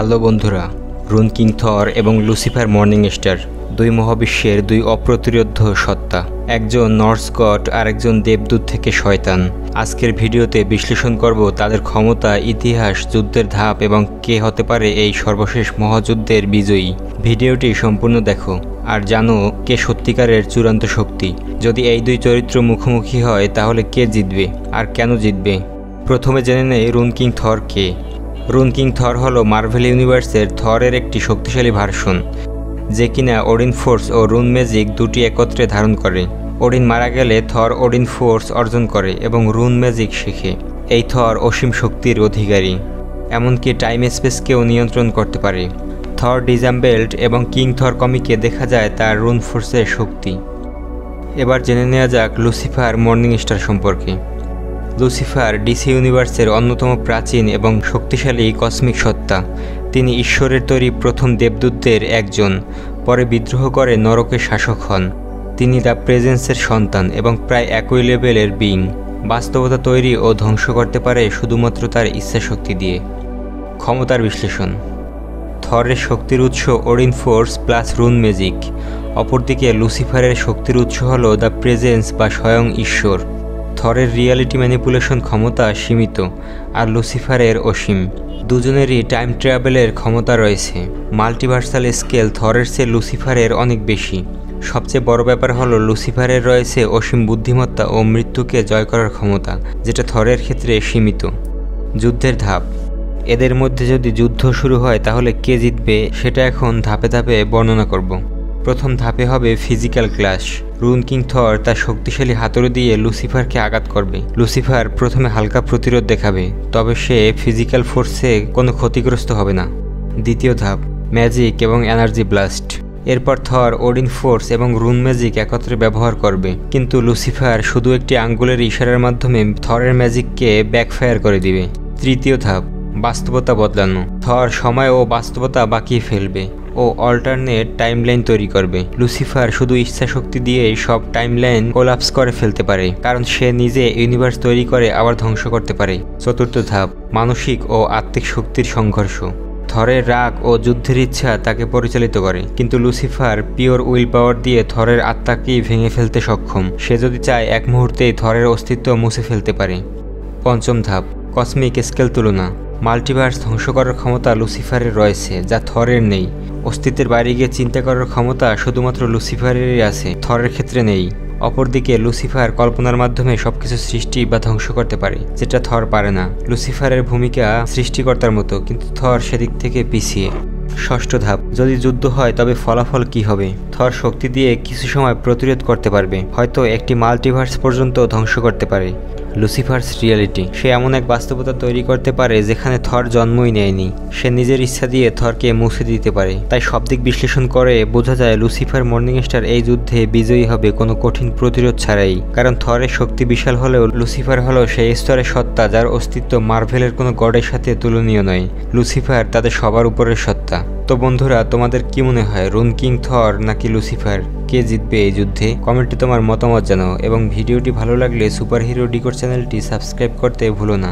Hello বন্ধুরা, রুন king থর এবং লুসিফার মর্নিং স্টার দুই মহাবিশ্বের দুই অপ্রতিরোধ্য সত্তা, একজন নর্স গড আর একজন দেবদূত থেকে শয়তান। আজকের ভিডিওতে বিশ্লেষণ করব তাদের ক্ষমতা, ইতিহাস, যুদ্ধের ধাপ এবং কে হতে পারে এই সর্বশেষ মহাযুদ্ধের বিজয়ী। ভিডিওটি সম্পূর্ণ দেখো আর জানো কে সত্যিকারের চূড়ান্ত শক্তি। যদি এই দুই চরিত্র মুখোমুখি হয় তাহলে কে জিতবে আর কেন জিতবে। প্রথমে জেনে নেই রুন কিং থর কে। রুন কিং থর হলো মার্ভেল ইউনিভার্সের থরের একটি শক্তিশালী ভার্সন, যে কিনা ওডিন ফোর্স ও রুন ম্যাজিক দুটি একত্রে ধারণ করে। ওডিন মারা গেলে থর ওডিন ফোর্স অর্জন করে এবং রুন ম্যাজিক শেখে। এই থর অসীম শক্তির অধিকারী, এমনকি টাইম স্পেসকেও নিয়ন্ত্রণ করতে পারে। থর ডিজাম্বেল্ড এবং কিং থর কমিকে দেখা যায় তার রুন ফোর্সের শক্তি। এবার জেনে নেওয়া যাক লুসিফার মর্নিং স্টার সম্পর্কে। লুসিফার ডিসি ইউনিভার্সের অন্যতম প্রাচীন এবং শক্তিশালী কসমিক সত্তা। তিনি ঈশ্বরের তৈরি প্রথম দেবদূতদের একজন, পরে বিদ্রোহ করে নরকের শাসক হন। তিনি দ্য প্রেজেন্সের সন্তান এবং প্রায় একই লেভেলের বিং। বাস্তবতা তৈরি ও ধ্বংস করতে পারে শুধুমাত্র তার ইচ্ছাশক্তি দিয়ে। ক্ষমতার বিশ্লেষণ: থরের শক্তির উৎস ওডিন ফোর্স প্লাস রুন ম্যাজিক। অপরদিকে লুসিফারের শক্তির উৎস হল দ্য প্রেজেন্স বা স্বয়ং ঈশ্বর। থরের রিয়ালিটি ম্যানিপুলেশন ক্ষমতা সীমিত আর লুসিফারের অসীম। দুজনেরই টাইম ট্রাভেলের ক্ষমতা রয়েছে। মাল্টিভার্সাল স্কেল থরের চেয়ে লুসিফারের অনেক বেশি। সবচেয়ে বড় ব্যাপার হলো লুসিফারের রয়েছে অসীম বুদ্ধিমত্তা ও মৃত্যুকে জয় করার ক্ষমতা, যেটা থরের ক্ষেত্রে সীমিত। যুদ্ধের ধাপ: এদের মধ্যে যদি যুদ্ধ শুরু হয় তাহলে কে জিতবে সেটা এখন ধাপে ধাপে বর্ণনা করব। প্রথম ধাপে হবে ফিজিক্যাল ক্লাশ। রুন কিং থর তার শক্তিশালী হাতুড়ি দিয়ে লুসিফারকে আঘাত করবে। লুসিফার প্রথমে হালকা প্রতিরোধ দেখাবে, তবে সে ফিজিক্যাল ফোর্সে কোনো ক্ষতিগ্রস্ত হবে না। দ্বিতীয় ধাপ ম্যাজিক এবং এনার্জি ব্লাস্ট। এরপর থর ওডিন ফোর্স এবং রুন ম্যাজিক একত্রে ব্যবহার করবে, কিন্তু লুসিফার শুধু একটি আঙ্গুলের ইশারার মাধ্যমে থরের ম্যাজিককে ব্যাকফায়ার করে দিবে। তৃতীয় ধাপ বাস্তবতা বদলানো। থর সময় ও বাস্তবতা বাঁকিয়ে ফেলবে ও অল্টারনেট টাইমলাইন তৈরি করবে। লুসিফার শুধু ইচ্ছাশক্তি দিয়েই সব টাইমলাইন কোলাপস করে ফেলতে পারে, কারণ সে নিজে ইউনিভার্স তৈরি করে আবার ধ্বংস করতে পারে। চতুর্থ ধাপ মানসিক ও আত্মিক শক্তির সংঘর্ষ। থরের রাগ ও যুদ্ধের ইচ্ছা তাকে পরিচালিত করে, কিন্তু লুসিফার পিওর উইল পাওয়ার দিয়ে থরের আত্মাকেই ভেঙে ফেলতে সক্ষম। সে যদি চায় এক মুহূর্তেই থরের অস্তিত্ব মুছে ফেলতে পারে। পঞ্চম ধাপ কসমিক স্কেল তুলনা। মাল্টিভার্স ধ্বংস করার ক্ষমতা লুসিফারের রয়েছে, যা থরের নেই। অস্তিত্বের বাইরে গিয়ে চিন্তা করার ক্ষমতা শুধুমাত্র লুসিফারেরই আছে, থরের ক্ষেত্রে নেই। অপরদিকে লুসিফার কল্পনার মাধ্যমে সবকিছু সৃষ্টি বা ধ্বংস করতে পারে, যেটা থর পারে না। লুসিফারের ভূমিকা সৃষ্টিকর্তার মতো, কিন্তু থর সেদিক থেকে পিছিয়ে। ষষ্ঠ ধাপ যদি যুদ্ধ হয় তবে ফলাফল কি হবে। থর শক্তি দিয়ে কিছু সময় প্রতিরোধ করতে পারবে, হয়তো একটি মাল্টিভার্স পর্যন্ত ধ্বংস করতে পারে। লুসিফার্স রিয়ালিটি: সে এমন এক বাস্তবতা তৈরি করতে পারে যেখানে থর জন্মই নেয়নি। সে নিজের ইচ্ছা দিয়ে থরকে মুছে দিতে পারে। তাই সব দিক বিশ্লেষণ করে বোঝা যায় লুসিফার মর্নিং স্টার এই যুদ্ধে বিজয়ী হবে কোনো কঠিন প্রতিরোধ ছাড়াই। কারণ থরের শক্তি বিশাল হলেও লুসিফার হলো সেই স্তরের সত্তা যার অস্তিত্ব মার্ভেলের কোনো গডের সাথে তুলনীয় নয়। লুসিফার তাদের সবার উপরের সত্তা। তো বন্ধুরা, তোমাদের কি মনে হয়, রুন কিং থর নাকি লুসিফার, কে জিতবে এই যুদ্ধে? কমেন্টে তোমার মতামত জানাও এবং ভিডিওটি ভালো লাগলে সুপার হিরো ডিকোড চ্যানেলটি সাবস্ক্রাইব করতে ভুলো না।